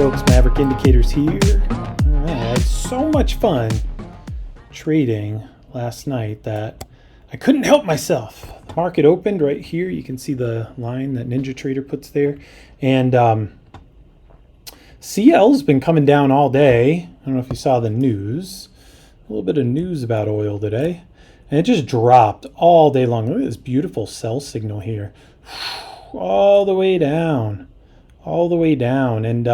folks, Maverick Indicators here. All right, I had so much fun trading last night that I couldn't help myself. The market opened right here. You can see the line that NinjaTrader puts there. And CL's been coming down all day. I don't know if you saw the news. A little bit of news about oil today. And it just dropped all day long. Look at this beautiful sell signal here. All the way down. All the way down. And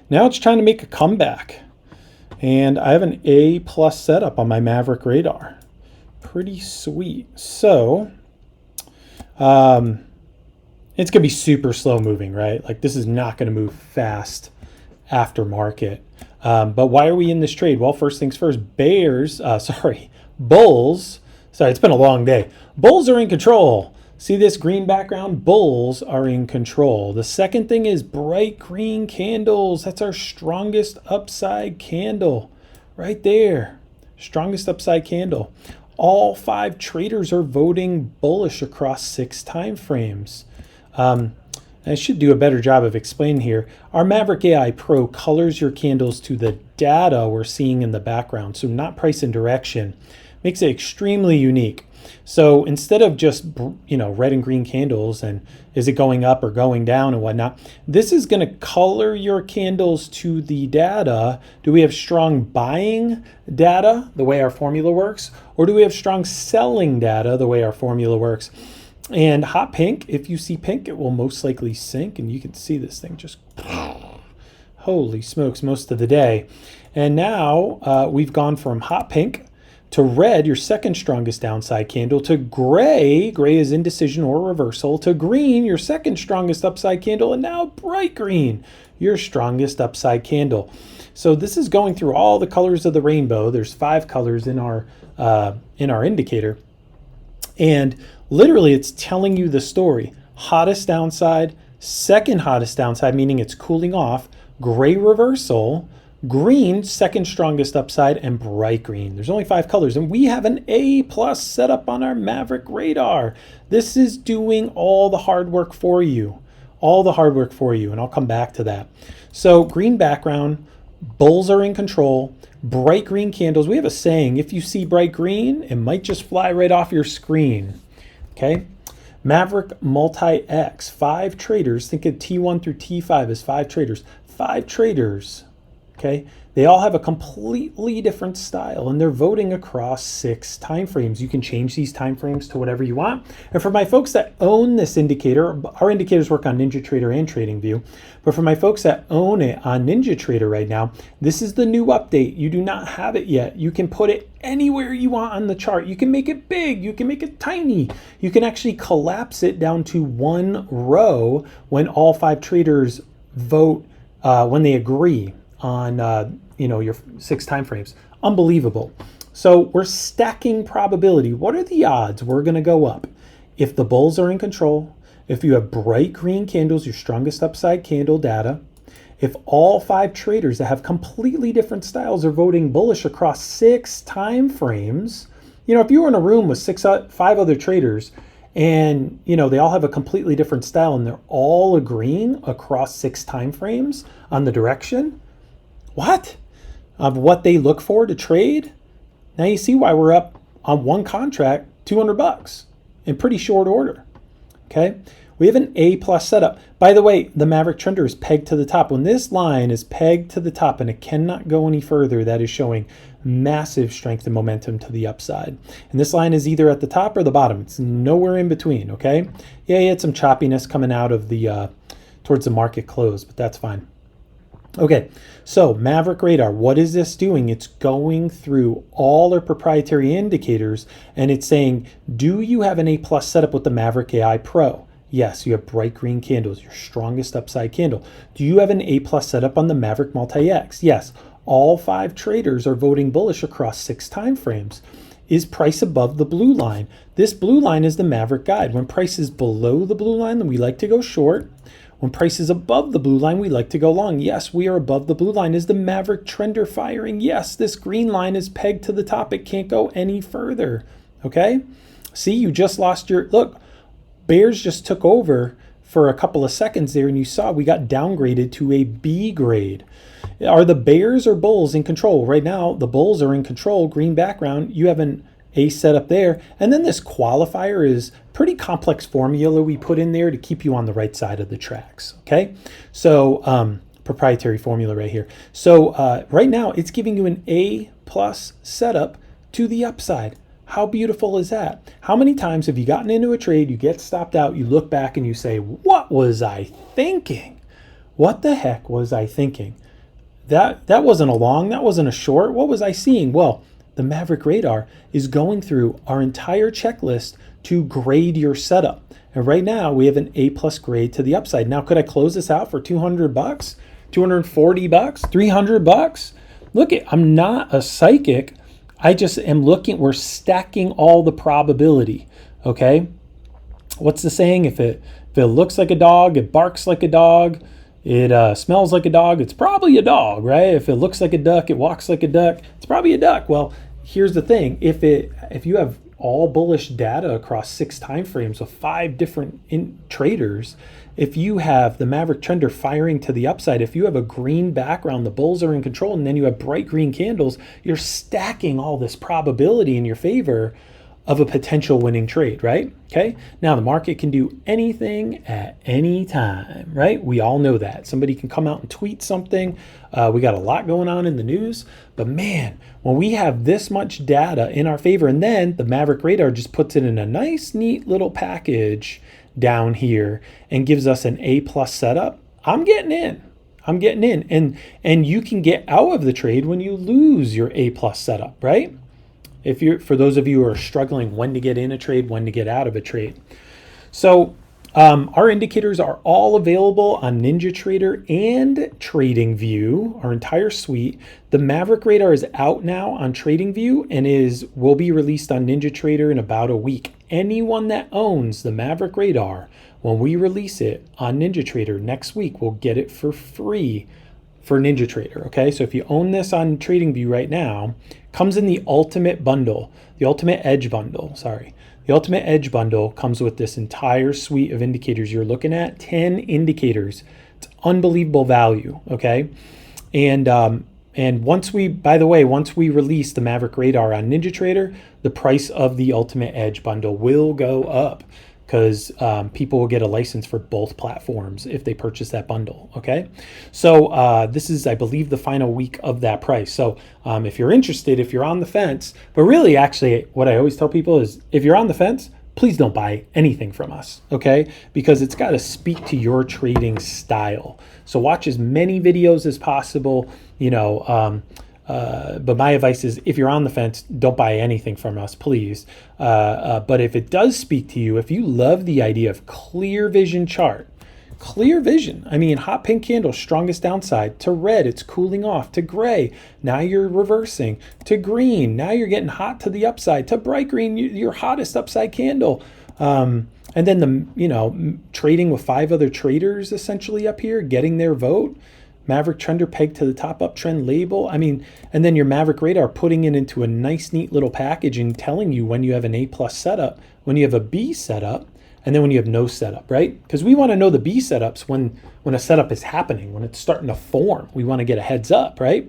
now it's trying to make a comeback. And I have an A+ setup on my Maverick radar. Pretty sweet. So it's going to be super slow moving, right? Like this is not going to move fast after market. But why are we in this trade? Well, first things first, bulls. Sorry, it's been a long day. Bulls are in control. See this green background? Bulls are in control. The second thing is bright green candles. That's our strongest upside candle right there. Strongest upside candle. All 5 traders are voting bullish across 6 time frames. I should do a better job of explaining here. Our Maverick AI Pro colors your candles to the data we're seeing in the background, so not price and direction. Makes it extremely unique. So instead of just, red and green candles and is it going up or going down and whatnot, this is going to color your candles to the data. Do we have strong buying data, the way our formula works, or do we have strong selling data, the way our formula works? And hot pink, if you see pink, it will most likely sink, and you can see this thing just, holy smokes, most of the day. And now we've gone from hot pink to red, your second strongest downside candle, to gray is indecision or reversal, to green, your second strongest upside candle, and now bright green, your strongest upside candle. So this is going through all the colors of the rainbow. There's 5 colors in our indicator, and literally it's telling you the story. Hottest downside, second hottest downside, meaning it's cooling off, gray reversal, green, second strongest upside, and bright green. There's only 5 colors, and we have an A+ setup on our Maverick radar. This is doing all the hard work for you. All the hard work for you, and I'll come back to that. So green background, bulls are in control, bright green candles. We have a saying, if you see bright green, it might just fly right off your screen. Okay? Maverick Multi-X, 5 traders. Think of T1 through T5 as 5 traders. 5 traders. Okay, they all have a completely different style, and they're voting across 6 time frames. You can change these time frames to whatever you want. And for my folks that own this indicator, our indicators work on NinjaTrader and TradingView, but for my folks that own it on NinjaTrader right now, this is the new update. You do not have it yet. You can put it anywhere you want on the chart. You can make it big, you can make it tiny. You can actually collapse it down to 1 row when all 5 traders vote, when they agree on your 6 time frames. Unbelievable. So we're stacking probability. What are the odds we're going to go up? If the bulls are in control, if you have bright green candles, your strongest upside candle data, if all 5 traders that have completely different styles are voting bullish across 6 time frames, if you were in a room with 5 other traders and they all have a completely different style and they're all agreeing across 6 time frames on the direction, of what they look for to trade. Now you see why we're up on one contract, $200 in pretty short order. Okay, we have an A+ setup. By the way, the Maverick trender is pegged to the top. When this line is pegged to the top and it cannot go any further, that is showing massive strength and momentum to the upside. And this line is either at the top or the bottom. It's nowhere in between. Okay, yeah, you had some choppiness coming out of the towards the market close, but that's fine. Okay, so Maverick Radar, what is this doing? It's going through all our proprietary indicators and it's saying, do you have an A+ setup with the Maverick AI Pro? Yes, you have bright green candles, your strongest upside candle. Do you have an A+ setup on the Maverick Multi-X? Yes, all 5 traders are voting bullish across 6 time frames. Is price above the blue line? This blue line is the Maverick guide. When price is below the blue line, then we like to go short. When price is above the blue line, we like to go long. Yes, we are above the blue line. Is the Maverick trender firing? Yes, this green line is pegged to the top. It can't go any further. Okay? See, you just lost your, look, bears just took over for a couple of seconds there, and you saw we got downgraded to a B grade. Are the bears or bulls in control? Right now, the bulls are in control, green background. You have an A setup there. And then this qualifier is pretty complex formula we put in there to keep you on the right side of the tracks, okay? So proprietary formula right here. So right now, it's giving you an A plus setup to the upside. How beautiful is that? How many times have you gotten into a trade, you get stopped out, you look back and you say, what was I thinking? What the heck was I thinking? That wasn't a long, that wasn't a short. What was I seeing? Well, the Maverick Radar is going through our entire checklist to grade your setup. And right now we have an A plus grade to the upside. Now, could I close this out for 200 bucks, 240 bucks, 300 bucks? Look, I'm not a psychic. I just am looking, we're stacking all the probability, okay? What's the saying? If it looks like a dog, it barks like a dog, it smells like a dog, it's probably a dog, right? If it looks like a duck, it walks like a duck, it's probably a duck. Well, here's the thing. If you have all bullish data across 6 time frames of 5 different traders, if you have the Maverick trender firing to the upside, if you have a green background, the bulls are in control, and then you have bright green candles, you're stacking all this probability in your favor of a potential winning trade, right? Okay. Now the market can do anything at any time, right? We all know that. Somebody can come out and tweet something. We got a lot going on in the news, but man, when we have this much data in our favor, and then the Maverick Radar just puts it in a nice, neat little package down here and gives us an A plus setup, I'm getting in. And you can get out of the trade when you lose your A plus setup, right? For those of you who are struggling when to get in a trade, when to get out of a trade. So our indicators are all available on NinjaTrader and TradingView, our entire suite. The Maverick Radar is out now on TradingView and will be released on NinjaTrader in about a week. Anyone that owns the Maverick Radar, when we release it on NinjaTrader next week, will get it for free for NinjaTrader, okay? So if you own this on TradingView right now, comes in the Ultimate Bundle, the Ultimate Edge Bundle, sorry. The Ultimate Edge Bundle comes with this entire suite of indicators you're looking at, 10 indicators. It's unbelievable value, okay? And once we release the Maverick Radar on NinjaTrader, the price of the Ultimate Edge Bundle will go up because people will get a license for both platforms if they purchase that bundle, okay? So this is, I believe, the final week of that price. So if you're interested, if you're on the fence, but really actually what I always tell people is if you're on the fence, please don't buy anything from us, okay? Because it's got to speak to your trading style. So watch as many videos as possible, but my advice is if you're on the fence, don't buy anything from us, please. But if it does speak to you, if you love the idea of clear vision chart, clear vision, I mean, hot pink candle, strongest downside, to red, it's cooling off, to gray, now you're reversing, to green, now you're getting hot to the upside, to bright green, your hottest upside candle. And then trading with 5 other traders essentially up here, getting their vote. Maverick trender pegged to the top uptrend label. I mean, and then your Maverick Radar putting it into a nice, neat little package and telling you when you have an A plus setup, when you have a B setup, and then when you have no setup, right? Because we want to know the B setups when a setup is happening, when it's starting to form. We want to get a heads up, right?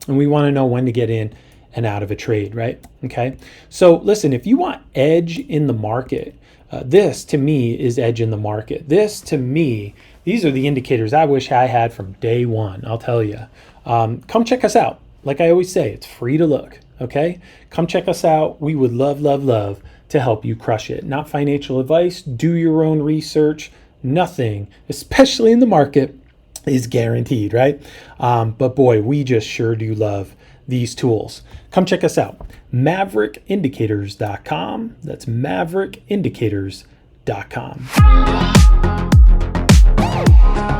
And we want to know when to get in and out of a trade, right? Okay. So listen, if you want edge in the market, this to me is edge in the market. This to me, these are the indicators I wish I had from day one, I'll tell you. Come check us out. Like I always say, it's free to look, okay? Come check us out. We would love, love, love to help you crush it. Not financial advice. Do your own research. Nothing, especially in the market, is guaranteed, right? But boy, we just sure do love these tools. Come check us out. MaverickIndicators.com. That's MaverickIndicators.com.